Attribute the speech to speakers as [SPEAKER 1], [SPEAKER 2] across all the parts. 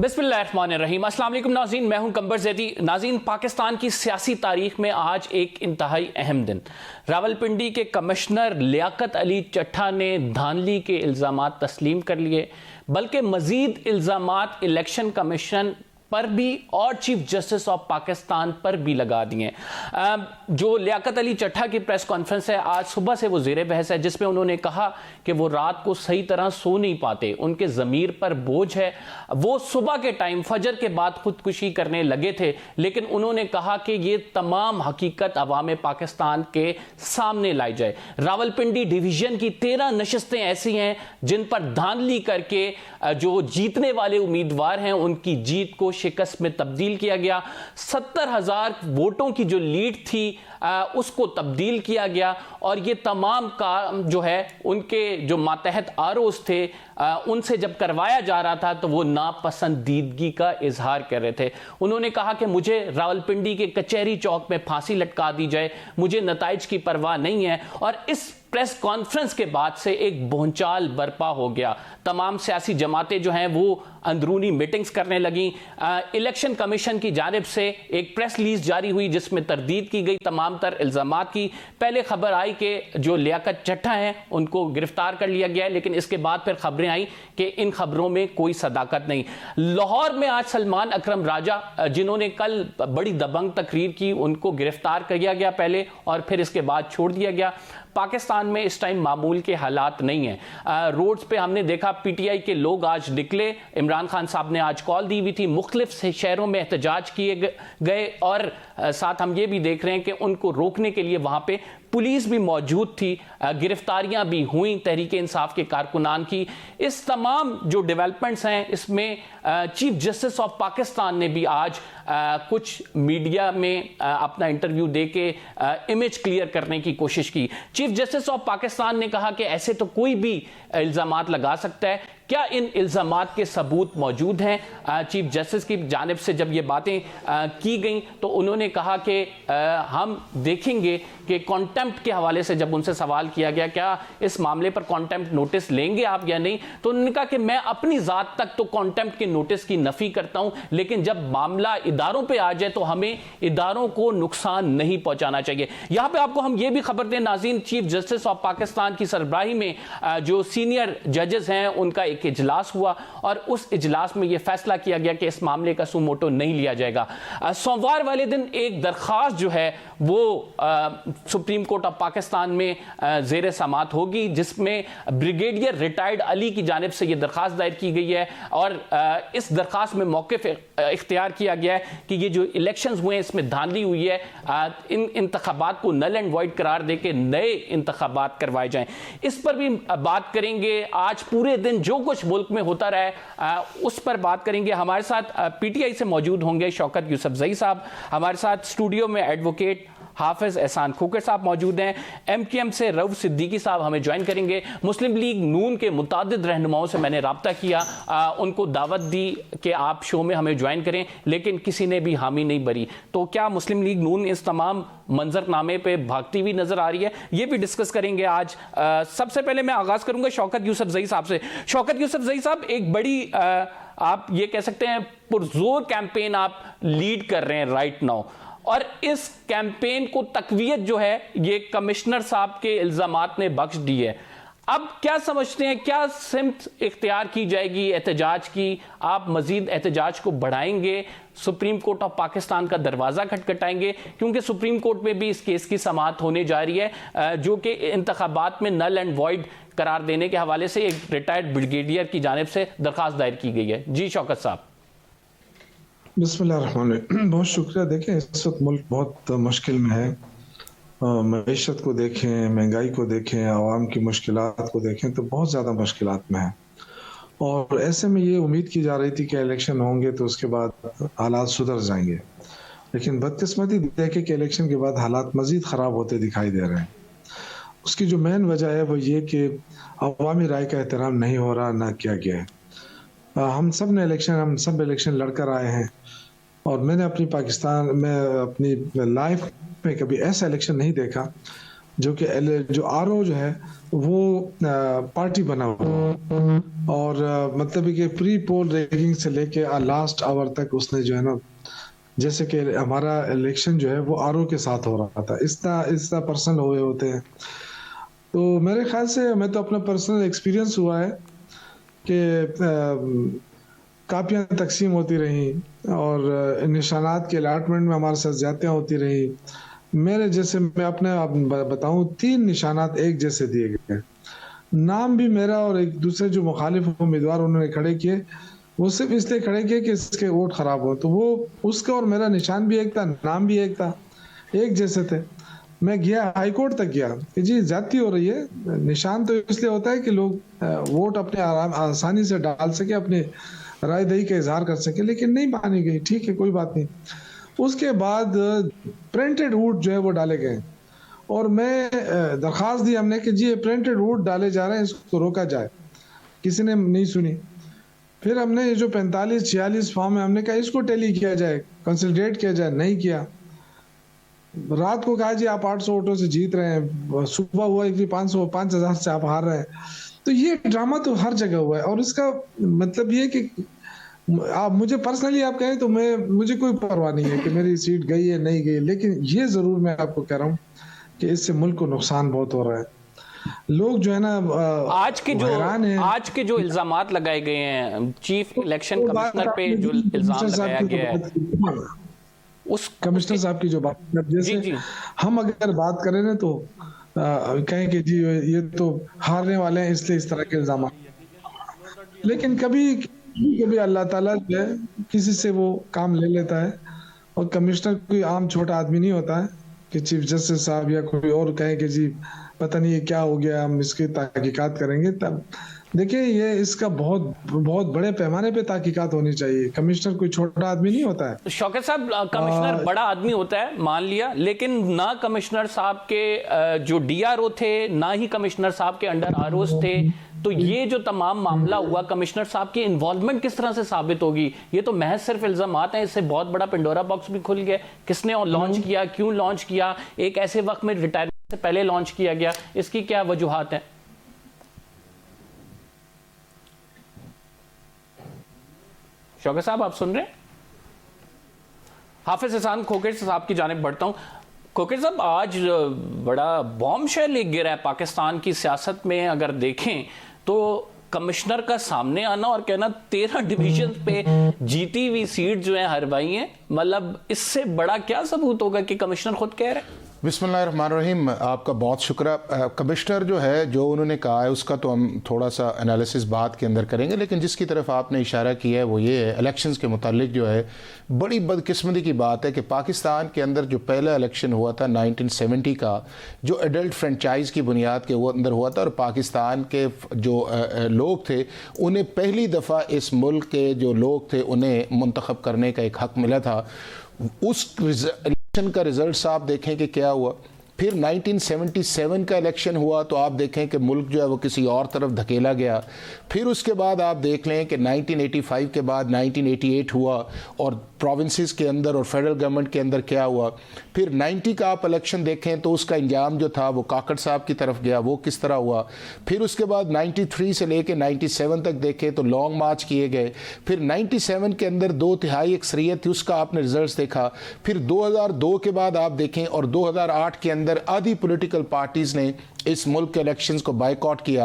[SPEAKER 1] बिस्मिल्लाहिर्रहमानिर्रहीम। अस्सलाम वालेकुम नाज़रीन, मैं हूं कंबर ज़ैदी। नाज़रीन, पाकिस्तान की सियासी तारीख में आज एक इंतहाई अहम दिन। रावलपिंडी के कमिश्नर लियाकत अली चट्ठा ने धांधली के इल्ज़ामात तस्लीम कर लिए, बल्कि मज़ीद इल्ज़ामात इलेक्शन कमीशन पर भी और चीफ जस्टिस ऑफ पाकिस्तान पर भी लगा दिए। जो लियाकत अली चट्ठा की प्रेस कॉन्फ्रेंस है, आज सुबह से वो ज़ेरे बहस है, जिसमें उन्होंने कहा कि वो रात को सही तरह सो नहीं पाते, उनके ज़मीर पर बोझ है। वो सुबह के टाइम फजर के बाद खुदकुशी करने लगे थे, लेकिन उन्होंने कहा कि ये तमाम हकीकत अवाम पाकिस्तान के सामने लाई जाए। रावलपिंडी डिवीज़न की 13 नशस्तें ऐसी हैं जिन पर धांधली करके जो जीतने वाले उम्मीदवार हैं उनकी जीत को शिकस्त में तब्दील किया गया। 70,000 वोटों की जो लीड थी उसको तब्दील किया गया, और ये तमाम काम जो है उनके जो मातहत आरोज थे उनसे जब करवाया जा रहा था तो वो नापसंदीदगी का इजहार कर रहे थे। उन्होंने कहा कि मुझे रावलपिंडी के कचहरी चौक में फांसी लटका दी जाए, मुझे नताइज की परवाह नहीं है। और इस प्रेस कॉन्फ्रेंस के बाद से एक भूचाल बर्पा हो गया। तमाम सियासी जमातें जो हैं वो अंदरूनी मीटिंग्स करने लगी। इलेक्शन कमीशन की जानिब से एक प्रेस रिलीज जारी हुई जिसमें तरदीद की गई तमाम तर इल्ज़ामात की। पहले खबर आई कि जो लियाकत चट्ठा हैं उनको गिरफ्तार कर लिया गया है, लेकिन इसके बाद फिर खबरें आई कि इन खबरों में कोई सदाकत नहीं। लाहौर में आज सलमान अकरम राजा, जिन्होंने कल बड़ी दबंग तकरीर की, उनको गिरफ्तार किया गया पहले और फिर इसके बाद छोड़ दिया गया। पाकिस्तान में इस टाइम मामूल के हालात नहीं हैं। रोड्स पे हमने देखा पीटीआई के लोग आज निकले। इमरान खान साहब ने आज कॉल दी हुई थी, मुख्तलिफ शहरों में एहतजाज किए गए, और साथ हम ये भी देख रहे हैं कि उनको रोकने के लिए वहाँ पे पुलिस भी मौजूद थी। गिरफ्तारियां भी हुई तहरीक इंसाफ के कारकुनान की। इस तमाम जो डेवलपमेंट्स हैं इसमें चीफ जस्टिस ऑफ पाकिस्तान ने भी आज कुछ मीडिया में अपना इंटरव्यू देके इमेज क्लियर करने की कोशिश की। चीफ जस्टिस ऑफ पाकिस्तान ने कहा कि ऐसे तो कोई भी इल्ज़ामात लगा सकता है, क्या इन इल्ज़ामात के सबूत मौजूद हैं? चीफ जस्टिस की जानिब से जब ये बातें की गई तो उन्होंने कहा कि हम देखेंगे कि कॉन्टेम्प्ट के हवाले से जब उनसे सवाल किया गया क्या इस मामले पर कॉन्टेम्प्ट नोटिस लेंगे आप या नहीं, तो उन्होंने कहा कि मैं अपनी ज़ात तक तो कॉन्टेम्प्ट के नोटिस की नफ़ी करता हूं, लेकिन जब मामला इदारों पे आ जाए तो हमें इदारों को नुकसान नहीं पहुंचाना चाहिए। यहां पे आपको हम ये भी खबर दें नाज़रीन, चीफ जस्टिस ऑफ पाकिस्तान की सरबराही में जो सीनियर जजेस हैं उनका एक इजलास हुआ, और उस इजलास में यह फैसला किया गया कि इस मामले का सुमोटो नहीं लिया जाएगा। सोमवार वाले दिन एक दरख्वास्त जो है वो सुप्रीम कोर्ट ऑफ पाकिस्तान में ज़ेर समात होगी, जिसमें ब्रिगेडियर रिटायर्ड अली की जानिब से यह दरख्वास्त दायर की गई है, और इस दरख्वास्त में मौक़िफ़ इख्तियार किया गया है कि ये जो इलेक्शंस हुए हैं इसमें धांधली हुई है, इन इंतखाबात को नल एंड वॉइड करार दे के नए इंतखाबात करवाए जाएं। इस पर भी बात करेंगे। आज पूरे दिन जो कुछ मुल्क में होता रहा है उस पर बात करेंगे। हमारे साथ पीटीआई से मौजूद होंगे शौकत यूसुफजई साहब, हमारे साथ स्टूडियो में एडवोकेट हाफिज एहसान खोकर साहब मौजूद हैं, एमकेएम से रऊफ सिद्दीकी साहब हमें ज्वाइन करेंगे, मुस्लिम लीग नून के मुतादिद रहनुमाओं से मैंने रब्ता किया, उनको दावत दी कि आप शो में हमें ज्वाइन करें, लेकिन किसी ने भी हामी नहीं भरी। तो क्या मुस्लिम लीग नून इस तमाम मंजरनामे पे भागती हुई नजर आ रही है, ये भी डिस्कस करेंगे आज। सबसे पहले मैं आगाज करूंगा शौकत यूसुफजई साहब से। शौकत यूसुफजई साहब, एक बड़ी आप ये कह सकते हैं पुरजोर कैंपेन आप लीड कर रहे हैं राइट नाउ, और इस कैंपेन को तकवीयत जो है ये कमिश्नर साहब के इल्जामात ने बख्श दी है। अब क्या समझते हैं, क्या सिमत इख्तियार की जाएगी एहतजाज की? आप मजीद एहतजाज को बढ़ाएंगे, सुप्रीम कोर्ट ऑफ पाकिस्तान का दरवाज़ा खटखटाएंगे, क्योंकि सुप्रीम कोर्ट में भी इस केस की समाअत होने जा रही है, जो कि इंतखाबात में नल एंड वॉइड करार देने के हवाले से एक रिटायर्ड ब्रिगेडियर की जानिब से दरख्वास्त दायर की गई है। जी शौकत साहब।
[SPEAKER 2] बिस्मिल्लाहिर्रहमानिर्रहीम, बहुत शुक्रिया। देखें, इस वक्त मुल्क बहुत मुश्किल में है। मईशत को देखें, महंगाई को देखें, आवाम की मुश्किलात को देखें तो बहुत ज़्यादा मुश्किलात में है, और ऐसे में ये उम्मीद की जा रही थी कि इलेक्शन होंगे तो उसके बाद हालात सुधर जाएंगे, लेकिन बदकिस्मती देखे कि इलेक्शन के बाद हालात मज़ीद ख़राब होते दिखाई दे रहे हैं। उसकी जो मेन वजह है वो ये कि अवामी राय का एहतराम नहीं हो रहा, ना किया गया है। हम सब इलेक्शन लड़कर आए हैं, और मैंने अपनी पाकिस्तान में अपनी लाइफ में कभी ऐसा इलेक्शन नहीं देखा जो कि जो आरओ जो है वो पार्टी बना हुआ, और मतलब कि प्री पोल रैंकिंग से लेके लास्ट आवर तक उसने जो है ना, जैसे कि हमारा इलेक्शन जो है वो आरओ के साथ हो रहा था, इतना पर्सनल हुए होते हैं। तो मेरे ख्याल से, मैं तो अपना पर्सनल एक्सपीरियंस हुआ है कि कापियाँ तकसीम होती रही और निशानात के अलाटमेंट में हमारे साथ ज्यादतियाँ होती रही। मेरे जैसे, मैं अपने आप बताऊं, 3 निशानात एक जैसे दिए गए, नाम भी मेरा और एक दूसरे जो मुखालिफ उम्मीदवार उन्होंने खड़े किए, वो सिर्फ इसलिए खड़े किए कि इसके वोट खराब हो, तो वो उसका और मेरा निशान भी एक था, नाम भी एक था, एक जैसे थे। मैं गया, हाई कोर्ट तक गया कि जी ज्यादती हो रही है, निशान तो इसलिए होता है कि लोग वोट अपने आसानी से डाल सके, अपने राय दही का इजहार कर सके, लेकिन नहीं मानी गई। ठीक है, कोई बात नहीं। उसके बाद प्रिंटेड वोट जो है वो डाले गए, और मैं दरखास्त दी हमने कि जी ये प्रिंटेड वोट डाले जा रहे हैं, इसको रोका जाए। किसी ने नहीं सुनी। फिर हमने ये जो 45-46 फॉर्म है, हमने कहा इसको टैली किया जाए, कंसोलिडेट किया जाए, नहीं किया। रात को कहा जी आप 800 वोटों से जीत रहे हैं, सुबह हुआ कि 5,000 से आप हार रहे हैं। तो ये ड्रामा तो हर जगह हुआ है, और इसका मतलब ये कि आप मुझे पर्सनली आप कहें तो मुझे कोई परवाह नहीं है कि मेरी सीट गई है नहीं गई, लेकिन ये जरूर मैं आपको कह रहा हूँ कि इससे मुल्क को नुकसान बहुत हो रहा है। लोग जो है ना
[SPEAKER 1] आज के जो इल्जामात लगाए गए हैं, चीफ इलेक्शन कमिश्नर पे जो इल्जाम लगाया गया है,
[SPEAKER 2] उस कमिश्नर साहब की जो बात, जैसे हम अगर बात करें ना तो कहें कि जी ये तो हारने वाले हैं इसलिए इस तरह के इल्जाम, लेकिन कभी अल्लाह ताला जो है किसी से वो काम ले लेता है। और कमिश्नर कोई आम छोटा आदमी नहीं होता है कि चीफ जस्टिस साहब या कोई और कहे कि जी पता नहीं ये क्या हो गया, हम इसकी तहकीकात करेंगे। तब देखिए, ये इसका बहुत बहुत बड़े पैमाने पे तहकीकात होनी चाहिए। कमिश्नर कोई छोटा आदमी नहीं होता है।
[SPEAKER 1] शौकत साहब, कमिश्नर बड़ा आदमी होता है, मान लिया, लेकिन ना कमिश्नर साहब के जो डीआरओ थे, ना ही कमिश्नर साहब के अंडर आरओस थे। तो ये जो तमाम मामला हुआ, कमिश्नर साहब की इन्वॉल्वमेंट किस तरह से साबित होगी? ये तो महज सिर्फ इल्जामात हैं, इससे बहुत बड़ा पिंडोरा बॉक्स भी खुल गया। किसने लॉन्च किया, क्यों लॉन्च किया, एक ऐसे वक्त में रिटायरमेंट से पहले लॉन्च किया गया, इसकी क्या वजूहात है? शौकत साहब, आप सुन रहे हैं? हाफिज हसन खोखर साहब की जानिब बढ़ता हूं। खोखर साहब, आज बड़ा बॉम्बशेल एक गिरा है पाकिस्तान की सियासत में। अगर देखें तो कमिश्नर का सामने आना और कहना 13 डिवीजन पे जीती हुई सीट जो है हरवाई है, मतलब इससे बड़ा क्या सबूत होगा कि कमिश्नर खुद कह रहे हैं?
[SPEAKER 3] बिस्मिल्लाहिर्रहमानिर्रहीम, आपका बहुत शुक्रिया। कमिश्नर जो है, जो उन्होंने कहा है उसका तो हम थोड़ा सा एनालिसिस बात के अंदर करेंगे, लेकिन जिसकी तरफ आपने इशारा किया है वो ये है, इलेक्शंस के मुतालिक जो है बड़ी बदकिस्मती की बात है कि पाकिस्तान के अंदर जो पहला इलेक्शन हुआ था 1970 का, जो एडल्ट फ्रेंचाइज की बुनियाद के अंदर हुआ था, और पाकिस्तान के जो लोग थे उन्हें पहली दफ़ा इस मुल्क के जो लोग थे उन्हें मुंतखब करने का एक हक मिला था। उस इलेक्शन का रिजल्ट आप देखें कि क्या हुआ। फिर 1977 का इलेक्शन हुआ तो आप देखें कि मुल्क जो है वो किसी और तरफ धकेला गया। फिर उसके बाद आप देख लें कि 1985 के बाद 1988 हुआ, और प्रोविंसेस के अंदर और फेडरल गवर्नमेंट के अंदर क्या हुआ। फिर 90 का आप इलेक्शन देखें तो उसका इंजाम जो था वो काकड़ साहब की तरफ गया, वो किस तरह हुआ। फिर उसके बाद 93 से लेके 97 तक देखें तो लॉन्ग मार्च किए गए। फिर 97 के अंदर 2/3 अक्सरियत थी, उसका आपने रिजल्ट देखा। फिर 2002 के बाद आप देखें, और 2008 के अंदर आधी पॉलिटिकल पार्टीज ने इस मुल्क के इलेक्शंस को बायकॉट किया।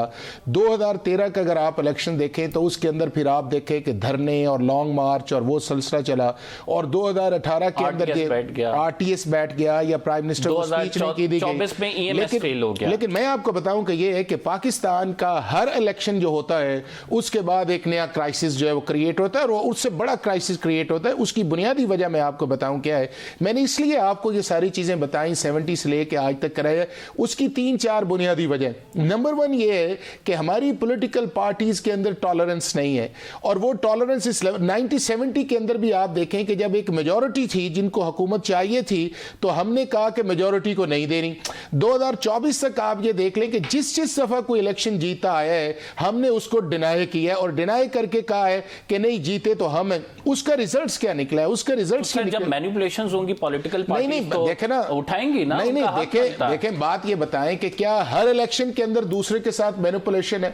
[SPEAKER 3] 2013 का अगर आप इलेक्शन देखें तो उसके अंदर फिर आप देखें कि धरने और लॉन्ग मार्च और वो सिलसिला चला। और 2018 के अंदर आरटीएस बैठ गया या प्राइम मिनिस्टर को स्पीच नहीं की दी गई। लेकिन मैं आपको बताऊं कि ये है कि पाकिस्तान का हर इलेक्शन जो होता है उसके बाद एक नया क्राइसिस जो है वो क्रिएट होता है, और उससे बड़ा क्राइसिस क्रिएट होता है। उसकी बुनियादी वजह मैं आपको बताऊं क्या है। मैंने इसलिए आपको ये सारी चीजें बताई 70 से लेके आज तक कराया, उसकी 3-4 बुनियादी वजह। नंबर 1 ये है कि हमारी पॉलिटिकल पार्टीज के अंदर टॉलरेंस नहीं है, और वो टॉलरेंस इस 1970 के अंदर भी आप देखें कि जब एक मेजॉरिटी थी जिनको हुकूमत चाहिए थी तो हमने कहा कि मेजॉरिटी को नहीं देनी। 2024 तक आप ये देख लें कि जिस दफा कोई इलेक्शन जीता आया है हमने उसको डिनाई किया है और डिनाई करके कहा है कि नहीं जीते तो हम हैं। उसका रिजल्ट्स क्या निकला है? उसका रिजल्ट्स
[SPEAKER 1] तो जब मैनिपुलेशंस होंगी पॉलिटिकल पार्टी तो
[SPEAKER 3] देखे ना
[SPEAKER 1] उठाएंगी ना।
[SPEAKER 3] नहीं देखें बात ये बताएं कि क्या हर इलेक्शन के अंदर दूसरे के साथ मैनिपुलेशन है?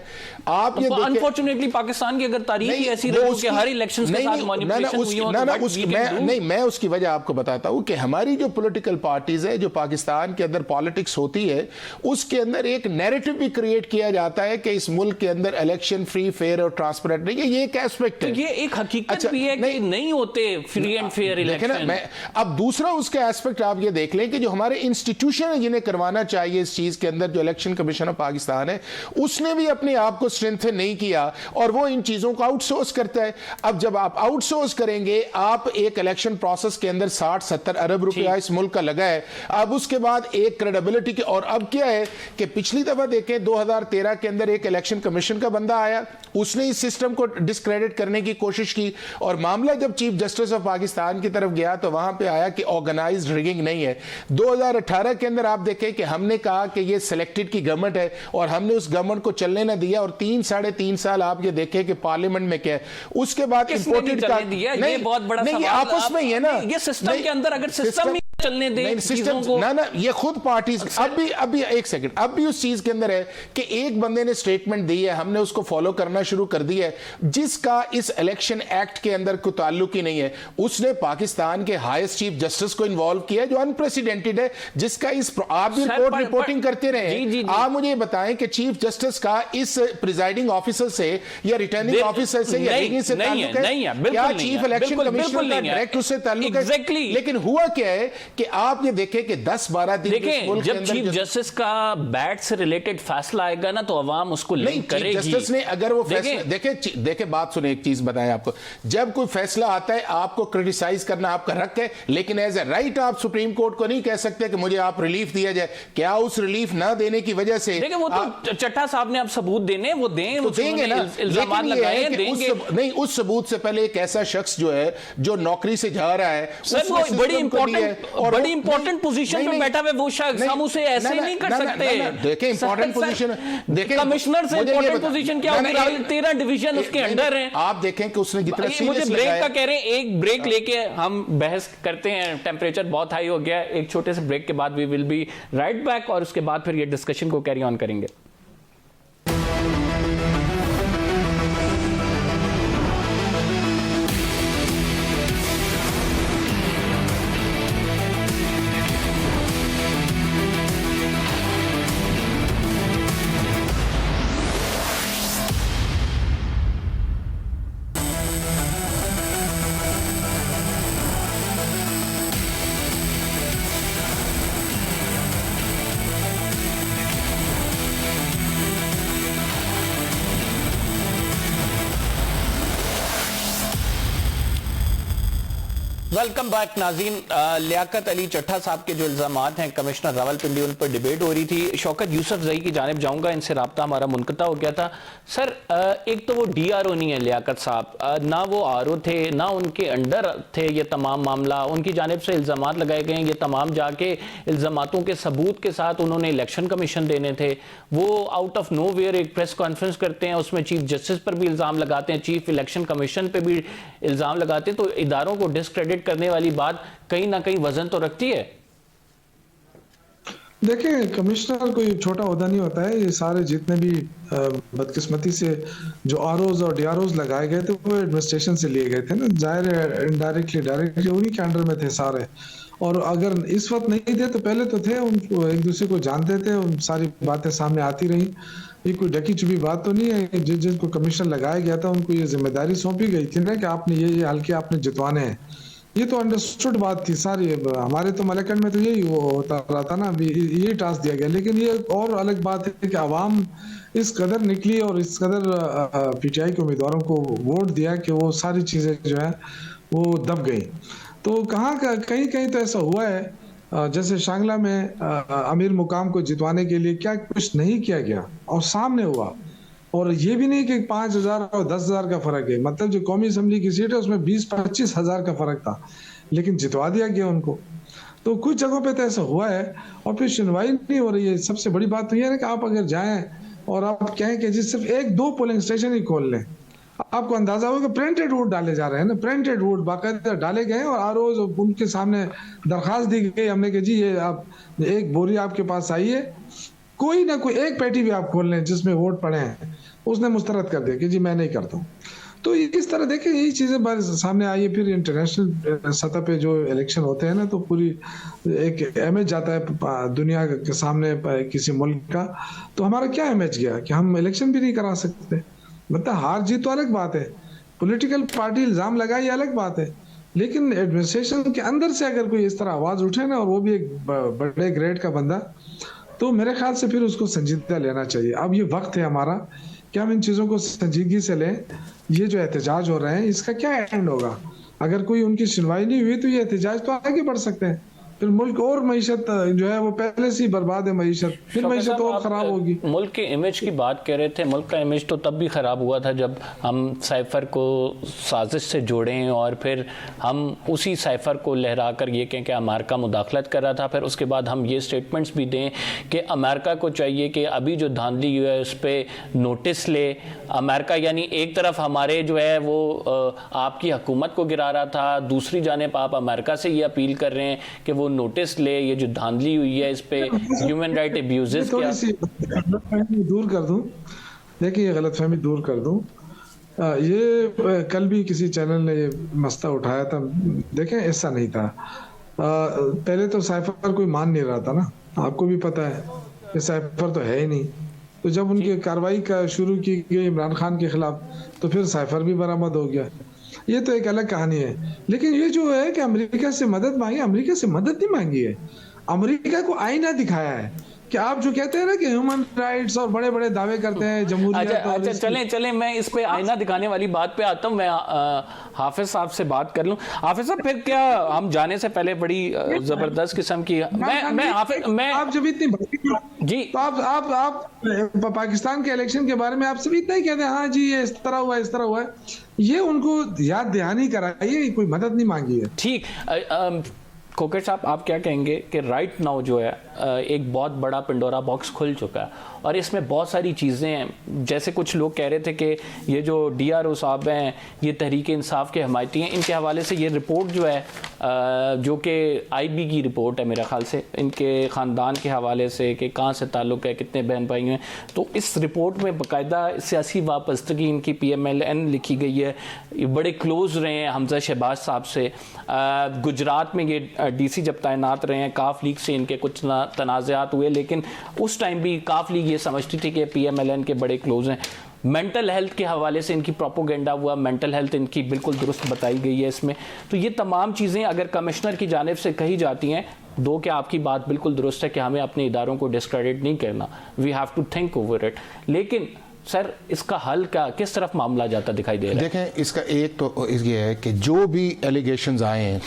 [SPEAKER 3] आप ये
[SPEAKER 1] अनफॉर्चुनेटली पाकिस्तान की अगर तारीख ही ऐसी रही कि हर इलेक्शन के साथ मैनिपुलेशन हुई हो तो
[SPEAKER 3] मैं उसकी वजह आपको बताता हूं कि हमारी जो पॉलिटिकल पार्टीज है, जो पाकिस्तान के अंदर पॉलिटिक्स होती है, उसके अंदर एक नैरेटिव भी क्रिएट किया जाता है कि इस मुल्क के अंदर इलेक्शन फ्री, फेयर और ट्रांसपेरेंट नहीं है। ये एक एस्पेक्ट है।
[SPEAKER 1] तो ये एक हकीकत भी है कि नहीं होते फ्री एंड फेयर इलेक्शन।
[SPEAKER 3] अब दूसरा उसका एस्पेक्ट आप ये देख लें कि जो हमारे इंस्टीट्यूशन है जिन्हें करवाना चाहिए इस चीज के अंदर, जो इलेक्शन कमीशन ऑफ पाकिस्तान है, उसने भी अपने आप को स्ट्रेंथन नहीं किया और वो इन चीजों को आउटसोर्स करता है। अब जब आप आउटसोर्स करेंगे, आप एक इलेक्शन प्रोसेस के अंदर 60-70 अरब रुपया इस मुल्क का लगा है, अब उसके बाद एक क्रेडिबिलिटी की, और अब क्या है कि पिछली दफा देखें 2013 के अंदर एक इलेक्शन कमीशन का बंदा आया, उसने इस सिस्टम को डिस्क्रेडिट करने की कोशिश की और मामला जब चीफ जस्टिस ऑफ पाकिस्तान की तरफ गया तो वहां पे आया कि ऑर्गेनाइज्ड रिगिंग नहीं है। 2018 के अंदर आप देखें कि हमने कहा कि ये सिलेक्टेड की गवर्नमेंट है और हमने उस गवर्नमेंट को चलने ना दिया और 3-3.5 साल आप ये देखें कि पार्लियामेंट में क्या है। उसके बाद इंपोर्टेड का
[SPEAKER 1] नहीं, बहुत बड़ा
[SPEAKER 3] नहीं, आपस में ही है ना,
[SPEAKER 1] ये सिस्टम के अंदर अगर सिस्टम चलने दें चीजों को
[SPEAKER 3] ना ये खुद पार्टीज अभी एक सेकंड, अब भी उस चीज के अंदर है कि एक बंदे ने स्टेटमेंट दी है, हमने उसको फॉलो करना शुरू कर दिया है, जिसका इस इलेक्शन एक्ट के अंदर कोई ताल्लुक ही नहीं है। उसने पाकिस्तान के हाईएस्ट चीफ जस्टिस को इन्वॉल्व किया जो अनप्रेसिडेंटेड है, जिसका इस आप भी रिपोर्टिंग करते रहे। आप मुझे बताएं कि चीफ जस्टिस का इस प्रिजाइडिंग ऑफिसर से या रिटर्निंग ऑफिसर से या रेगिंग से ताल्लुक है? क्या चीफ इलेक्शन कमीशनर का डायरेक्ट उससे ताल्लुक है? लेकिन हुआ क्या है कि आप ये देखें कि 10-12 दिन
[SPEAKER 1] देखें, जब चीफ जस्टिस का बैट से रिलेटेड फैसला आएगा ना तो अवाम उसको लिंक करेगी।
[SPEAKER 3] जस्टिस ने अगर वो फैसला देखें बात सुने, एक चीज बताएं आपको, जब कोई फैसला आता है आपको क्रिटिसाइज करना आपका हक है, लेकिन एज ए राइट आप सुप्रीम कोर्ट को नहीं कह सकते कि मुझे आप रिलीफ दिया जाए। क्या उस रिलीफ ना देने की वजह से
[SPEAKER 1] देखिए वो तो चट्टा साहब ने आप सबूत देने वो दें,
[SPEAKER 3] तो देंगे ना,
[SPEAKER 1] इल्जामात लगाए देंगे।
[SPEAKER 3] नहीं, उस सबूत से पहले एक ऐसा शख्स जो है जो नौकरी से जा रहा है,
[SPEAKER 1] बड़ी इंपॉर्टेंट पोजीशन पे बैठा हुआ वो शख्स, हम उसे ऐसे नहीं कर सकते।
[SPEAKER 3] देखें इंपॉर्टेंट पोजीशन, देखें
[SPEAKER 1] कमिश्नर से इंपॉर्टेंट पोजीशन क्या होगी? 13 डिवीजन उसके अंडर है।
[SPEAKER 3] आप देखें कि उसने जितना
[SPEAKER 1] मुझे ब्रेक का कह रहे हैं, एक ब्रेक लेके हम बहस करते हैं। टेम्परेचर बहुत हाई हो गया है, एक छोटे से ब्रेक के बाद we will be right back और उसके बाद फिर ये डिस्कशन को कैरी ऑन करेंगे। वेलकम बैक नाज़रीन। लियाकत अली चट्टा साहब के जो इल्जामात हैं कमिश्नर रावलपिंडी, उन पर डिबेट हो रही थी। शौकत यूसुफजई की जानिब जाऊंगा, इनसे रब्ता हमारा मुनक़ता हो गया था। सर एक तो वो DRO नहीं है लियाकत साहब, ना वो RO थे, ना उनके अंडर थे ये तमाम मामला। उनकी जानिब से इल्जामात लगाए गए हैं, ये तमाम जाके इल्जामातों के सबूत के साथ उन्होंने इलेक्शन कमीशन देने थे। वो आउट ऑफ नो वेयर एक प्रेस कॉन्फ्रेंस करते हैं, उसमें चीफ जस्टिस पर भी इल्ज़ाम लगाते हैं, चीफ इलेक्शन कमीशन पर भी इल्ज़ाम लगाते हैं। तो इदारों को डिस्क्रेडिट करने वाली बात कहीं ना कहीं वजन तो रखती है।
[SPEAKER 2] देखिए, कमिश्नर कोई छोटा ओहदा नहीं होता है। ये सारे जितने भी बदकिस्मती से जो ROs और DROs लगाए गए थे वो एडमिनिस्ट्रेशन से लिए गए थे ना, जाहिर है इनडायरेक्टली डायरेक्टली उन्हीं के अंडर में थे सारे। और अगर इस वक्त नहीं थे तो पहले तो थे, उनको एक दूसरे को जानते थे, उन सारी बातें सामने आती रही। ये कोई ढकी छुपी बात तो नहीं है। जिनको कमिश्नर लगाया गया था उनको ये जिम्मेदारी सौंपी गई थी ना कि आपने ये हल्के आपने जितवाने हैं। ये तो अंडरस्टूड बात थी सारी। हमारे तो मलकन में तो यही होता रहा था ना, अभी यही टास्क दिया गया। लेकिन ये और अलग बात है कि अवाम इस कदर निकली और इस कदर PTI के उम्मीदवारों को वोट दिया कि वो सारी चीजें जो है वो दब गई। तो कहीं कहीं तो ऐसा हुआ है, जैसे शांगला में अमीर मुकाम को जितवाने के लिए क्या कुछ नहीं किया गया और सामने हुआ। और ये भी नहीं कि 5,000 और 10,000 का फर्क है, मतलब जो कौमी असम्बली की सीट है उसमें 20-25 हज़ार का फर्क था, लेकिन जितवा दिया गया उनको। तो कुछ जगहों पे तो ऐसा हुआ है और फिर सुनवाई नहीं हो रही है। सबसे बड़ी बात तो यह है कि आप अगर जाएं और आप कहें कि जी सिर्फ 1-2 पोलिंग स्टेशन ही खोल लें, आपको अंदाजा होगा प्रिंटेड वोट डाले जा रहे हैं ना, प्रिंटेड वोट बाकायदा डाले गए और आर उनके सामने दरखास्त दी गई हमने कि जी ये आप एक बोरी आपके पास आई है, कोई ना कोई एक पेटी भी आप खोल लें जिसमें वोट पड़े हैं, उसने मुस्तरद कर दिया कि जी मैं नहीं करता हूँ। तो इस तरह देखें यही चीजें सामने आई है। फिर इंटरनेशनल सतह पे जो इलेक्शन होते हैं ना, तो पूरी एक इमेज जाता है दुनिया के सामने किसी मुल्क का। तो हमारा क्या इमेज गया कि हम इलेक्शन भी नहीं करा सकते। मतलब हार जीत तो अलग बात है, पॉलिटिकल पार्टी इल्जाम लगाई अलग बात है, लेकिन एडमिनिस्ट्रेशन के अंदर से अगर कोई इस तरह आवाज उठे ना, और वो भी एक बड़े ग्रेड का बंदा, तो मेरे ख्याल से फिर उसको संजीदा लेना चाहिए। अब ये वक्त है हमारा कि हम इन चीजों को संजीदगी से लें। ये जो एहतजाज हो रहे हैं इसका क्या एंड होगा? अगर कोई उनकी सुनवाई नहीं हुई तो ये एहतजाज तो आगे बढ़ सकते हैं, फिर मुल्क और मईशत जो है वो पहले से ही बर्बाद है, मईशत फिर मईशत और खराब होगी।
[SPEAKER 1] मुल्क के इमेज की बात कह रहे थे, मुल्क का इमेज तो तब भी खराब हुआ था जब हम साइफर को साजिश से जोड़ें और फिर हम उसी साइफर को लहरा कर ये कहें कि अमेरिका मुदाखलत कर रहा था। फिर उसके बाद हम ये स्टेटमेंट्स भी दें कि अमेरिका को चाहिए कि अभी जो धांधली हुई है उस पर नोटिस ले। अमेरिका यानी एक तरफ हमारे जो है वो आपकी हुकूमत को गिरा रहा था, दूसरी जानिब आप अमेरिका से ये अपील कर रहे हैं कि वो नोटिस ले, ये जो धांधली हुई है इस पे ह्यूमन राइट अब्यूजेस
[SPEAKER 2] थोड़ी सी गलतफहमी दूर कर दूं। देखिए ये गलतफहमी दूर कर दूं, ये कल भी किसी चैनल ने ये मसला उठाया था। देखें ऐसा नहीं था, पहले तो साइफर कोई मान नहीं रहा था ना, आपको भी पता है ये साइफर तो है ही नहीं। तो जब उनकी कार्रवाई का शुरू की गई इमरान खान के खिलाफ, तो फिर साइफर भी बरामद हो गया। ये तो एक अलग कहानी है। लेकिन ये जो है कि अमेरिका से मदद मांगी, अमेरिका से मदद नहीं मांगी है, अमेरिका को आईना दिखाया है कि आप जो कहते हैं ना कि ह्यूमन राइट्स और बड़े बड़े दावे करते हैं जमहूरियत।
[SPEAKER 1] अच्छा चलें मैं इस पे आईना दिखाने वाली बात पे आता हूँ। मैं हाफिज साहब से बात कर लूँ। हाफिज साहब फिर क्या हम जाने से पहले बड़ी जबरदस्त किस्म की मैं
[SPEAKER 2] आप जब इतनी
[SPEAKER 1] जी
[SPEAKER 2] तो आप पाकिस्तान के इलेक्शन के बारे में आप सब इतना ही कहते हैं हाँ जी ये इस तरह हुआ इस तरह हुआ है, ये उनको याद दहानी कराइए, कोई मदद नहीं मांगी है।
[SPEAKER 1] ठीक कोकेर साहब आप क्या कहेंगे कि राइट नाउ जो है एक बहुत बड़ा पिंडोरा बॉक्स खुल चुका है और इसमें बहुत सारी चीज़ें हैं। जैसे कुछ लोग कह रहे थे कि ये जो DRO साहब हैं ये तहरीक इंसाफ के हमायती हैं, इनके हवाले से ये रिपोर्ट जो है जो कि IB की रिपोर्ट है मेरे ख्याल से, इनके ख़ानदान के हवाले से कि कहाँ से ताल्लुक़ है, कितने बहन भाई हैं, तो इस रिपोर्ट में बाकायदा सियासी वाबस्तगी इनकी PMLN लिखी गई है। ये बड़े क्लोज़ रहे हैं हमजा शहबाज साहब से। गुजरात में ये DC जब तैनात रहे हैं, काफ लीग से इनके कुछ तनाज़ात हुए, लेकिन उस टाइम भी काफ लीग ये समझती थी कि PMLN के बड़े क्लोज हैं। मेंटल हेल्थ के हवाले से इनकी प्रोपोगेंडा हुआ, मेंटल हेल्थ इनकी बिल्कुल दुरुस्त बताई गई है इसमें। तो ये तमाम चीज़ें अगर कमिश्नर की जानिब से कही जाती हैं, दो कि आपकी बात बिल्कुल दुरुस्त है कि हमें अपने इदारों को डिस्क्रेडिट नहीं करना, we have to think over it, लेकिन सर इसका हल क्या, किस तरफ मामला जाता दिखाई दे रहा है?
[SPEAKER 3] देखें इसका एक तो ये है कि जो भी एलिगेशंस आए हैं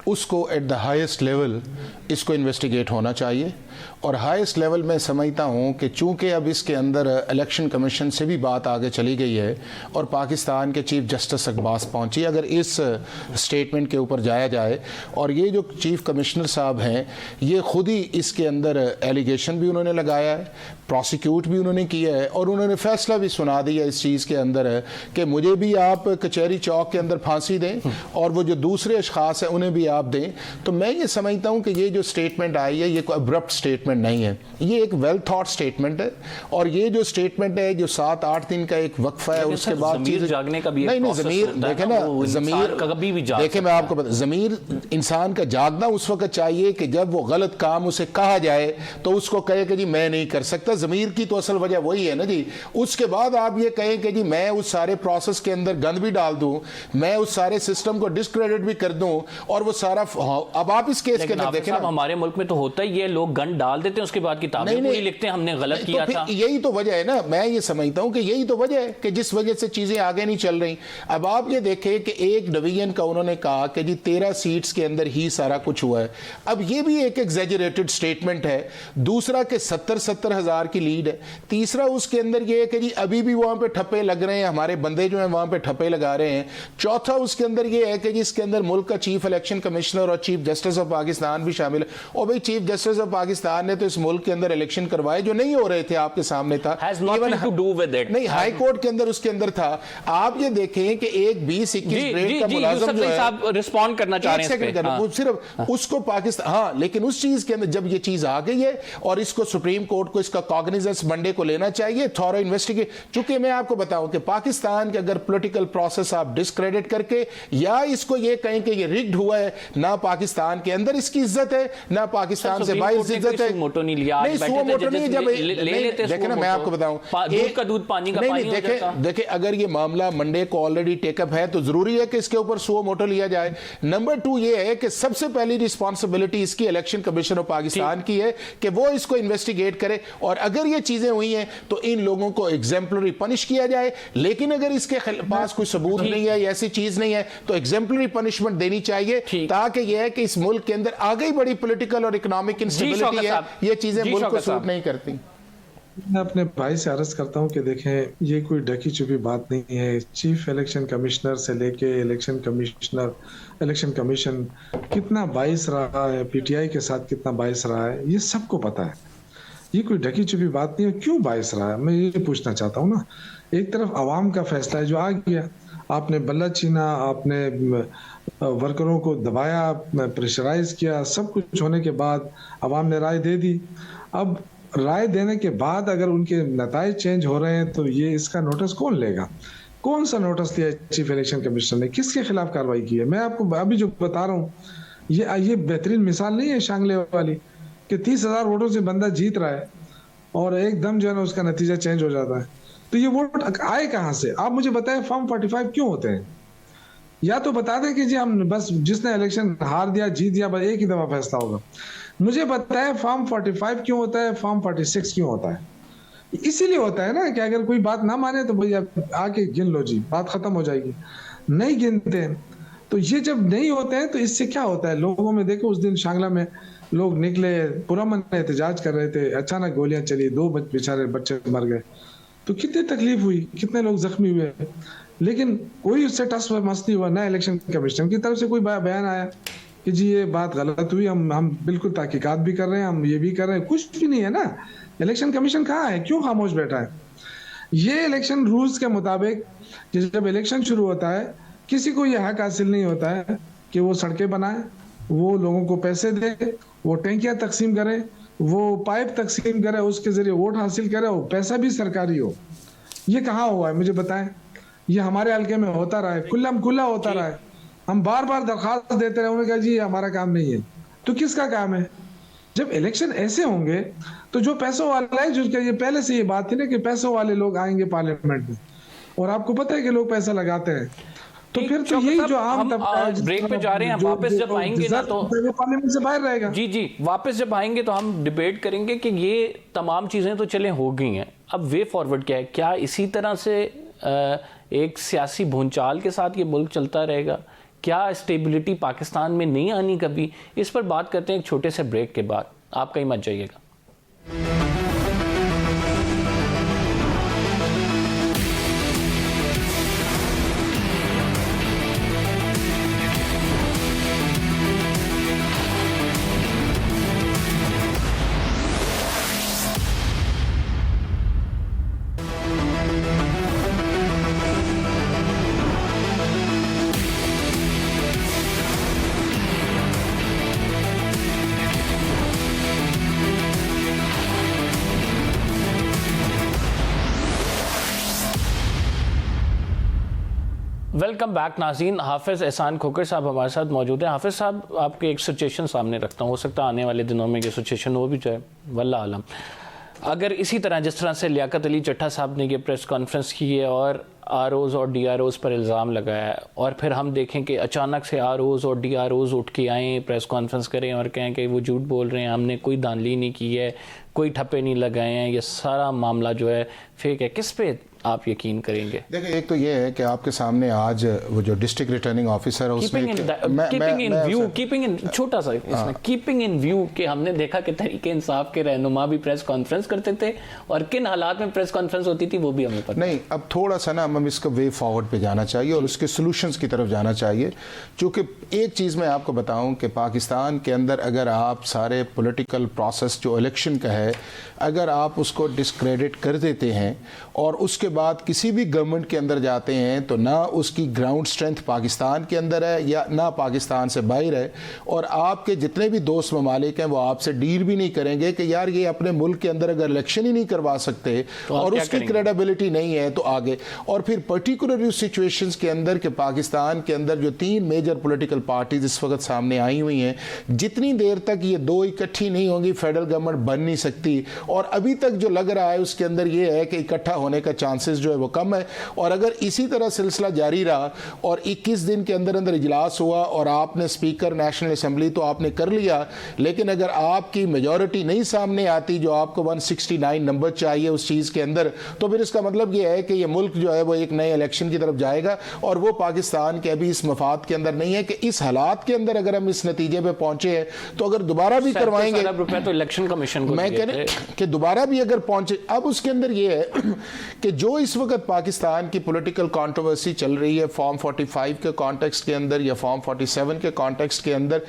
[SPEAKER 3] उसको एट द हाईएस्ट लेवल इसको इन्वेस्टिगेट होना चाहिए। और हाईएस्ट लेवल में समझता हूँ कि चूँकि अब इसके अंदर इलेक्शन कमीशन से भी बात आगे चली गई है और पाकिस्तान के चीफ जस्टिस तक बात पहुँची, अगर इस स्टेटमेंट के ऊपर जाया जाए और ये जो चीफ कमिश्नर साहब हैं ये खुद ही इसके अंदर एलिगेशन भी उन्होंने लगाया है, प्रोसिक्यूट भी उन्होंने किया है और उन्होंने फैसला भी सुना दिया इस चीज़ के अंदर है कि मुझे भी आप कचहरी चौक के अंदर फांसी दें और वो जो दूसरे अशखास हैं उन्हें भी आप दें। तो मैं ये समझता हूँ कि ये जो स्टेटमेंट आई है ये कोई अब्रप्ट स्टेटमेंट नहीं है, ये एक वेल थॉट स्टेटमेंट है। और ये जो स्टेटमेंट है जो 7-8 दिन का एक वक्फा है, उसके बाद
[SPEAKER 1] ज़मीर जागने का भी
[SPEAKER 3] नहीं ज़मीर देखे ना, ज़मीर कभी भी देखे, मैं आपको बता, ज़मीर इंसान का जागना उस वक्त चाहिए कि जब वो गलत काम उसे कहा जाए तो उसको कहे कि जी मैं नहीं कर सकता। ज़मीर की तो असल वजह वही है ना जी। उसके बाद आप ये कहें कि जी मैं उस सारे प्रोसेस के अंदर गंद भी डाल दूं, मैं उस सारे सिस्टम को डिस्क्रेडिट भी कर दूं और वो सारा, अब आप इस केस के अंदर देखें ना,
[SPEAKER 1] हमारे मुल्क में तो होता ही ये लोग गंद बयान डाल देते हैं, उसके बाद किताबें पूरी लिखते हैं हमने गलत किया था।
[SPEAKER 3] यही तो वजह है ना, मैं ये समझता हूं कि यही तो वजह है कि जिस वजह से चीजें आगे नहीं चल रही। अब आप ये देखें कि एक डिवीजन का उन्होंने कहा कि जी 13 सीट्स के अंदर ही सारा कुछ हुआ है। अब ये भी एक एग्जैजरेटेड स्टेटमेंट है। दूसरा कि 70 हज़ार की लीड है। तीसरा उसके अंदर ये है कि जी अभी भी वहां पे ठप्पे लग रहे हैं, हमारे बंदे जो हैं वहां पे ठप्पे लगा रहे हैं। चौथा उसके अंदर ये है कि जी इसके अंदर मुल्क का चीफ इलेक्शन कमिश्नर और चीफ जस्टिस ऑफ पाकिस्तान भी शामिल है। और भाई चीफ जस्टिस ऑफ पाकिस्तान ने तो इस मुल्क के अंदर इलेक्शन करवाए जो नहीं हो रहे थे, आपके सामने था। नहीं, हाई कोर्ट के अंदर उसके अंदर था। आप ये देखें कि एक 20-21 ग्रेड का मुलाजिम जो है,
[SPEAKER 1] रिस्पॉन्ड करना चाह रहे हैं
[SPEAKER 3] वो सिर्फ उसको पाकिस्तान, हाँ, लेकिन उस चीज के अंदर जब ये चीज आ गई है और इसको सुप्रीम कोर्ट को इसका कॉग्निजेंस मंडे को लेना चाहिए, थॉरो इन्वेस्टिगेट। चूंकि मैं आपको बताऊं कि पाकिस्तान के अगर पॉलिटिकल प्रोसेस आप डिस्क्रेडिट करके या इसको ये कहें कि ये रिग्ड हुआ है, ना पाकिस्तान के अंदर इसकी इज्जत है ना पाकिस्तान से बाहर इज्जत है।
[SPEAKER 1] मोटो नहीं लिया,
[SPEAKER 3] नहीं सुओ मोटो नहीं, जब देखे ना मैं आपको बताऊं,
[SPEAKER 1] दूध का दूध पानी का पानी हो जाता।
[SPEAKER 3] देखे अगर ये मामला मंडे को ऑलरेडी टेकअप है तो जरूरी है कि इसके ऊपर सुओ मोटो लिया जाए। नंबर 2 ये है कि सबसे पहली रिस्पांसिबिलिटी इसकी इलेक्शन कमीशन ऑफ पाकिस्तान की है कि वो इसको इन्वेस्टिगेट करे, और अगर ये चीजें हुई हैं तो इन लोगों को एग्जाम्पलरी पनिश किया जाए। लेकिन अगर इसके पास कोई सबूत नहीं है या ऐसी चीज नहीं है तो एग्जाम्पलरी पनिशमेंट देनी चाहिए, ताकि यह है कि इस मुल्क के अंदर आगे बड़ी पॉलिटिकल और इकोनॉमिक इंस्टेबिलिटी है, ये चीजें मुल्क को सूट नहीं करती।
[SPEAKER 2] मैं अपने भाई से अर्ज करता हूं कि देखें ये कोई ढकी छुपी बात नहीं है। चीफ इलेक्शन कमिश्नर से लेके इलेक्शन कमीशन कितना बाइस रहा है, पीटीआई के साथ कितना बाइस रहा है, ये सबको पता है। ये कोई ढकी छुपी बात नहीं है। क्यों बाइस रहा है, मैं ये पूछना चाहता हूँ ना। एक तरफ आवाम का फैसला है जो आ गया, आपने बल्ला छीना, आपने वर्करों को दबाया, प्रेशराइज किया, सब कुछ होने के बाद आवाम ने राय दे दी। अब राय देने के बाद अगर उनके नताइज चेंज हो रहे हैं तो ये इसका नोटिस कौन लेगा? कौन सा नोटिस दिया चीफ इलेक्शन कमिश्नर ने, किसके खिलाफ कार्रवाई की है? मैं आपको अभी जो बता रहा हूँ ये बेहतरीन मिसाल नहीं है शांगले वाली कि 30,000 वोटों से बंदा जीत रहा है और एकदम जो है ना उसका नतीजा चेंज हो जाता है। तो ये वोट आए कहाँ से? आप मुझे बताएं, फॉर्म 45 क्यों होते हैं? या तो बता दें कि जी हम बस जिसने इलेक्शन हार दिया जीत दिया बस एक ही दफा फैसला होगा। मुझे बताएं फॉर्म 45 क्यों होता है, फॉर्म 46 क्यों होता है? इसीलिए होता है ना कि अगर कोई बात ना माने तो भैया आके गिन लो जी, बात खत्म हो जाएगी। नहीं गिनते तो ये जब नहीं होते हैं तो इससे क्या होता है लोगों में? देखो उस दिन शांगला में लोग निकले, पुरअमन एहतजाज कर रहे थे, अचानक गोलियां चली, 2 बेचारे बच्चे मर गए, तो कितनी तकलीफ हुई, कितने लोग जख्मी हुए, लेकिन कोई उससे टस मस नहीं हुआ। ना इलेक्शन कमीशन की तरफ से कोई बयान आया कि जी ये बात गलत हुई, हम बिल्कुल तहकीकात भी कर रहे हैं, हम ये भी कर रहे हैं, कुछ भी नहीं है ना। इलेक्शन कमीशन कहाँ है, क्यों खामोश बैठा है? ये इलेक्शन रूल्स के मुताबिक जब इलेक्शन शुरू होता है किसी को यह हक हासिल नहीं होता है कि वो सड़कें बनाए, वो लोगों को पैसे दे, वो टैंकियां तकसीम करे, वो पाइप तकसीम करे, उसके जरिए वोट हासिल करे, वो पैसा भी सरकारी हो। ये कहाँ हुआ है मुझे बताएं? ये हमारे हल्के में होता रहा है, खुला होता रहा है। हम बार बार दरखास्त देते रहे, उन्होंने कहा जी हमारा काम नहीं है। तो किसका काम है? जब इलेक्शन ऐसे होंगे तो जो पैसों वाला है, जो ये पहले से ये बात थी ना कि पैसों वाले लोग आएंगे पार्लियामेंट में, और आपको पता है कि लोग पैसा लगाते हैं, तो फिर तो यही जो आम
[SPEAKER 1] ब्रेक पे जा रहे हैं, वापस जब आएंगे ना तो
[SPEAKER 2] पार्लियामेंट से बाहर रहेगा।
[SPEAKER 1] जी वापस जब आएंगे तो हम डिबेट करेंगे कि ये तमाम चीजें तो चले हो गई हैं, अब वे फॉरवर्ड क्या है? क्या इसी तरह से एक सियासी भूंचाल के साथ ये मुल्क चलता रहेगा? क्या स्टेबिलिटी पाकिस्तान में नहीं आनी कभी? इस पर बात करते हैं एक छोटे से ब्रेक के बाद। आप कहीं मत जाइएगा। वेलकम बैक नाज़रीन। हाफिज़ एहसान खोकर साहब हमारे साथ मौजूद हैं। हाफिज़ साहब, आपके एक सिचुएशन सामने रखता हूँ, हो सकता है आने वाले दिनों में ये सिचुएशन हो भी जाए, वल्लाह आलम। अगर इसी तरह जिस तरह से लियाकत अली चट्टा साहब ने ये प्रेस कॉन्फ्रेंस की है और आरओज़ और डीआरओज़ पर इल्ज़ाम लगाया है, और फिर हम देखें कि अचानक से आरओज़ और डीआरओज़ उठ के आएँ, प्रेस कॉन्फ्रेंस करें और कहें कि वो झूठ बोल रहे हैं, हमने कोई धांधली नहीं की है, कोई ठप्पे नहीं लगाए हैं, ये सारा मामला जो है फेक है। किस पे आप यकीन करेंगे?
[SPEAKER 3] देखिए, एक तो ये है कि आपके सामने आज वो जो डिस्ट्रिक्ट रिटर्निंग ऑफिसर है उसने
[SPEAKER 1] छोटा सा इसमें कीपिंग इन व्यू कि हमने देखा कि तहरीके इंसाफ के रहनुमा भी प्रेस कॉन्फ्रेंस करते थे और किन हालात में प्रेस कॉन्फ्रेंस होती थी वो भी हमें पता
[SPEAKER 3] नहीं। अब थोड़ा सा ना हम इसका वे फॉरवर्ड पे जाना चाहिए और उसके सोल्यूशंस की तरफ जाना चाहिए। क्योंकि एक चीज़ मैं आपको बताऊं कि पाकिस्तान के अंदर अगर आप सारे पॉलिटिकल प्रोसेस जो इलेक्शन का है अगर आप उसको डिस्क्रेडिट कर देते हैं और उसके बाद किसी भी गवर्नमेंट के अंदर जाते हैं तो ना उसकी ग्राउंड स्ट्रेंथ पाकिस्तान के अंदर है या ना पाकिस्तान से बाहर है, और आपके जितने भी दोस्त ममालिक हैं वो आपसे डील भी नहीं करेंगे कि यार ये अपने मुल्क के अंदर अगर इलेक्शन ही नहीं करवा सकते
[SPEAKER 1] तो
[SPEAKER 3] और उसकी क्रेडिबिलिटी नहीं है तो आगे। और फिर पर्टिकुलर सिचुएशंस के अंदर कि पाकिस्तान के अंदर जो 3 मेजर पॉलिटिकल पार्टीज इस वक्त सामने आई हुई हैं, जितनी देर तक ये 2 इकट्ठी नहीं होंगी फेडरल गवर्नमेंट बन नहीं सकती। और अभी तक जो लग रहा है उसके अंदर ये है कि इकट्ठा होने का चांसेस जो है वो कम है। और अगर इसी तरह सिलसिला जारी रहा और 21 दिन के अंदर अंदर इजलास हुआ और आपने स्पीकर नेशनल असेंबली तो आपने कर लिया, लेकिन अगर आपकी मेजॉरिटी नहीं सामने आती जो आपको 169 नंबर चाहिए उस चीज़ के अंदर, तो फिर इसका मतलब ये है कि ये मुल्क जो है वो एक नए इलेक्शन की तरफ जाएगा और वो पाकिस्तान के अभी इस मफाद के अंदर नहीं है कि इस हालात के अंदर अगर हम इस नतीजे पे पहुंचे हैं तो अगर दोबारा भी करवाएंगे
[SPEAKER 1] तो इलेक्शन कमीशन को
[SPEAKER 3] मैं कहने कि दोबारा भी अगर पहुंचे। अब उसके अंदर ये है कि जो इस वक्त पाकिस्तान की पॉलिटिकल कंट्रोवर्सी चल रही है फॉर्म 45 के कॉन्टेक्स्ट के अंदर या फॉर्म 47 के कॉन्टेक्स्ट के अंदर,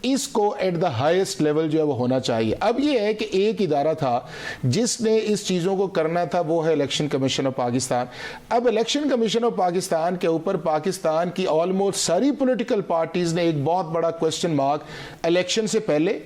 [SPEAKER 3] इसको एट द हाईएस्ट लेवल जो है वो होना चाहिए। अब ये है कि एक इदारा था जिसने इस चीज़ों को करना था, वो है इलेक्शन कमीशन ऑफ पाकिस्तान। अब इलेक्शन कमीशन ऑफ पाकिस्तान के ऊपर पाकिस्तान की ऑलमोस्ट सारी पॉलिटिकल पार्टीज ने एक बहुत बड़ा क्वेश्चन मार्क इलेक्शन से पहले,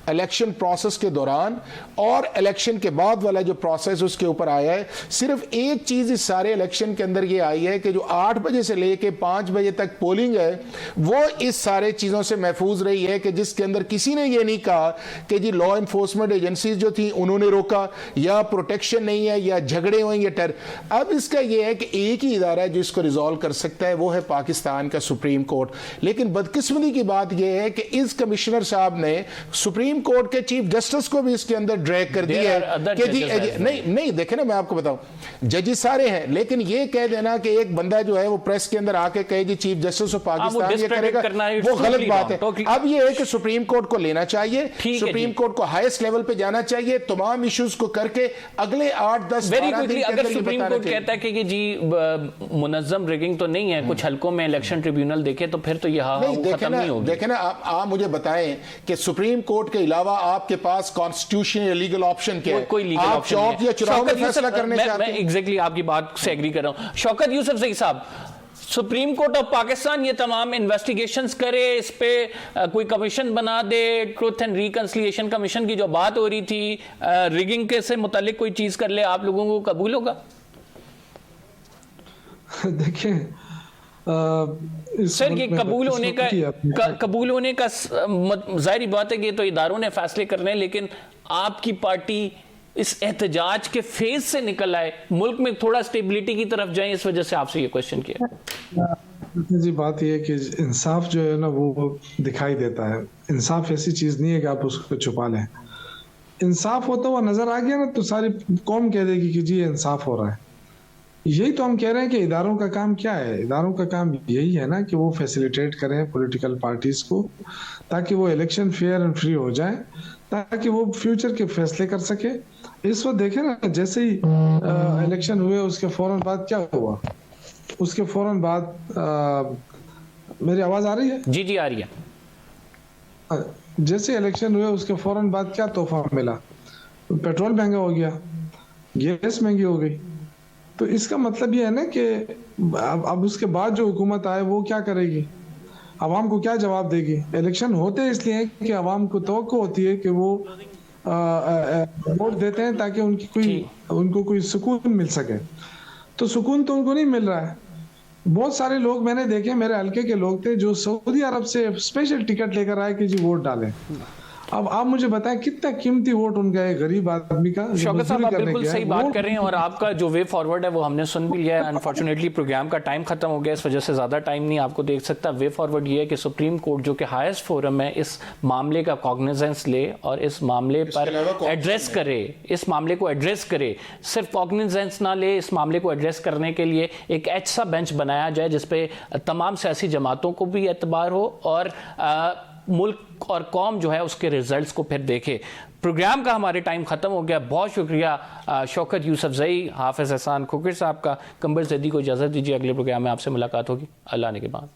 [SPEAKER 3] इलेक्शन प्रोसेस के दौरान और इलेक्शन के बाद वाला जो प्रोसेस उसके ऊपर आया है। सिर्फ एक चीज इस सारे इलेक्शन के अंदर ये आई है कि जो 8 बजे से लेके 5 बजे तक पोलिंग है वो इस सारे चीजों से महफूज रही है कि जिसके अंदर किसी ने ये नहीं कहा कि जी लॉ एनफोर्समेंट एजेंसीज जो थी उन्होंने रोका या प्रोटेक्शन नहीं है या झगड़े हुए या टेर। अब इसका यह है कि एक ही इदारा है जो इसको रिजॉल्व कर सकता है, वो है पाकिस्तान का सुप्रीम कोर्ट। लेकिन बदकिस्मती की बात यह है कि इस कमिश्नर साहब ने सुप्रीम कोर्ट के चीफ जस्टिस को भी इसके अंदर ड्रैग कर दिया है कि जी नहीं देखे ना, मैं आपको बताऊं जजेस सारे हैं, लेकिन ये कह देना कि एक बंदा जो है वो प्रेस के अंदर आके कहे जी चीफ जस्टिस ऑफ पाकिस्तान ये करेगा, वो गलत बात है। अब ये है कि सुप्रीम कोर्ट को लेना चाहिए, सुप्रीम कोर्ट को हाईएस्ट लेवल पे जाना चाहिए, तमाम इश्यूज को करके अगले 8-10 दिन
[SPEAKER 1] अगर सुप्रीम कोर्ट कहता है कि जी मुनज्जम रिगिंग तो नहीं है, कुछ हलकों में इलेक्शन ट्रिब्यूनल देखे तो फिर तो यह खत्म नहीं होगी।
[SPEAKER 3] देखे ना, आप मुझे बताएं कि सुप्रीम कोर्ट के अलावा आपके पास कॉन्स्टिट्यूशन या लीगल ऑप्शन क्या है?
[SPEAKER 1] कोई लीगल ऑप्शन नहीं है।
[SPEAKER 3] या चुनाव में फैसला करने चाहते हैं।
[SPEAKER 1] मैं एग्जैक्टली आपकी बात से एग्री कर रहा हूं। शौकत यूसुफजई साहब, सुप्रीम कोर्ट ऑफ पाकिस्तान ये तमाम इन्वेस्टिगेशंस करे, इस पे कोई कमीशन बना दे, ट्रुथ एंड रिकंसिलिएशन कमीशन की जो बात हो रही थी, रिगिंग के से मुतालिक कोई चीज कर ले, आप लोगों को कबूल होगा?
[SPEAKER 2] देखिए
[SPEAKER 1] सर, ये कबूल होने का जाहिर बात है कि तो इदारों ने फैसले करने हैं, लेकिन आपकी पार्टी इस एहतजाज के फेज से निकल आए, मुल्क में थोड़ा स्टेबिलिटी की तरफ जाए, इस वजह से आपसे ये क्वेश्चन किया।
[SPEAKER 2] जी बात यह है कि इंसाफ जो है ना वो दिखाई देता है। इंसाफ ऐसी चीज नहीं है कि आप उसको छुपा लें। इंसाफ होता हुआ नजर आ गया ना तो सारी कौम कह देगी कि जी इंसाफ हो रहा है। यही तो हम कह रहे हैं कि इदारों का काम क्या है। इदारों का काम यही है ना कि वो फैसिलिटेट करें पॉलिटिकल पार्टीज को, ताकि वो इलेक्शन फेयर एंड फ्री हो जाए, ताकि वो फ्यूचर के फैसले कर सके। इस वक्त देखें ना, जैसे ही इलेक्शन हुए उसके फौरन बाद क्या हुआ, उसके फौरन बाद मेरी आवाज आ रही है?
[SPEAKER 1] जी जी आ रही है।
[SPEAKER 2] जैसे इलेक्शन हुए उसके फौरन बाद क्या तोहफा मिला? पेट्रोल महंगा हो गया, गैस महंगी हो गई। तो इसका मतलब ये है ना कि अब उसके बाद जो हुकूमत आए वो क्या करेगी, आवाम को क्या जवाब देगी? इलेक्शन होते इसलिए कि आवाम को तवक्को होती है कि वो वोट देते हैं ताकि उनको कोई सुकून मिल सके। तो सुकून तो उनको नहीं मिल रहा है। बहुत सारे लोग मैंने देखे, मेरे हल्के के लोग थे जो सऊदी अरब से स्पेशल टिकट लेकर आए कि जी वोट डालें, अब आप मुझे बताएं कितना कीमती वोट उनका है, गरीब आदमी का।
[SPEAKER 1] शौकत साहब, आप बिल्कुल सही बात कर रहे हैं और
[SPEAKER 2] वोट
[SPEAKER 1] आपका जो वे फॉरवर्ड है वो हमने सुन भी लिया है। अनफॉर्चुनेटली प्रोग्राम का टाइम खत्म हो गया, इस वजह से ज़्यादा टाइम नहीं आपको देख सकता। वे फॉरवर्ड ये है कि सुप्रीम कोर्ट जो कि हाईएस्ट फोरम है, इस मामले का कॉग्निजेंस ले और इस मामले पर एड्रेस करे, इस मामले को एड्रेस करे। सिर्फ कॉग्निजेंस ना ले, इस मामले को एड्रेस करने के लिए एक ऐसा बेंच बनाया जाए जिसपे तमाम सियासी जमातों को भी एतबार हो और मुल्क और कौम जो है उसके रिजल्ट्स को फिर देखे। प्रोग्राम का हमारे टाइम ख़त्म हो गया। बहुत शुक्रिया शौकत यूसुफजई, हाफिज़ एहसान खोखर साहब का। कंबर ज़ैदी को इजाज़त दीजिए, अगले प्रोग्राम में आपसे मुलाकात होगी। अल्लाह ने के बाद।